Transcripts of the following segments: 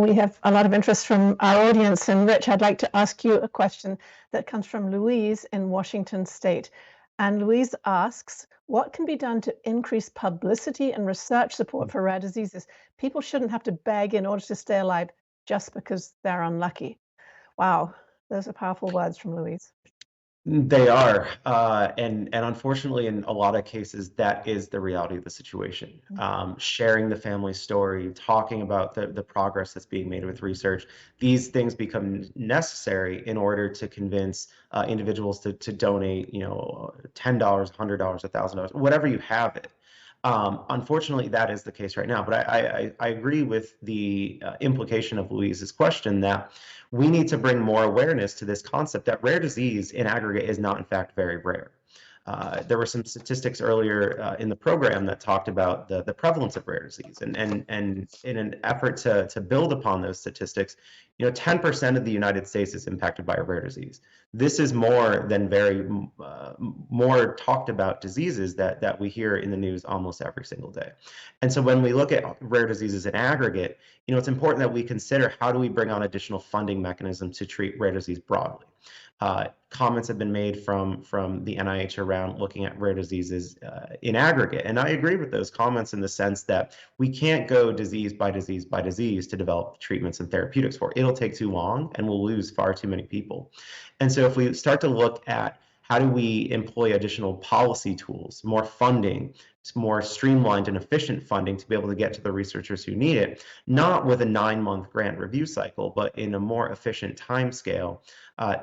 we have a lot of interest from our audience. And Rich, I'd like to ask you a question that comes from Louise in Washington State. And Louise asks, what can be done to increase publicity and research support for rare diseases? People shouldn't have to beg in order to stay alive just because they're unlucky. Wow, those are powerful words from Louise. They are, and unfortunately, in a lot of cases, that is the reality of the situation. Sharing the family story, talking about the progress that's being made with research, these things become necessary in order to convince individuals to donate, $10, $100, $1,000, whatever you have it. Unfortunately, that is the case right now. But I agree with the implication of Louise's question that we need to bring more awareness to this concept that rare disease in aggregate is not, in fact, very rare. There were some statistics earlier in the program that talked about the prevalence of rare disease, and in an effort to build upon those statistics, 10% of the United States is impacted by a rare disease. This is more than more talked about diseases that we hear in the news almost every single day. And so when we look at rare diseases in aggregate, it's important that we consider how do we bring on additional funding mechanisms to treat rare disease broadly. Comments have been made from the NIH around looking at rare diseases in aggregate. And I agree with those comments in the sense that we can't go disease by disease by disease to develop treatments and therapeutics for it. It'll take too long and we'll lose far too many people. And so if we start to look at how do we employ additional policy tools, more funding, more streamlined and efficient funding to be able to get to the researchers who need it, not with a 9-month grant review cycle, but in a more efficient time scale,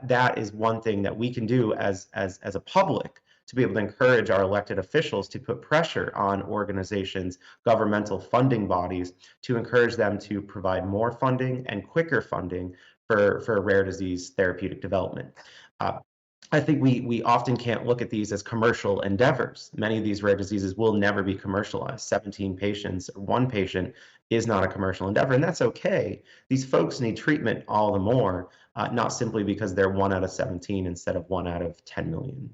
that is one thing that we can do as a public to be able to encourage our elected officials to put pressure on organizations, governmental funding bodies, to encourage them to provide more funding and quicker funding for rare disease therapeutic development. I think we often can't look at these as commercial endeavors. Many of these rare diseases will never be commercialized. 17 patients, or one patient is not a commercial endeavor, and that's okay. These folks need treatment all the more, not simply because they're 1 out of 17 instead of 1 out of 10 million.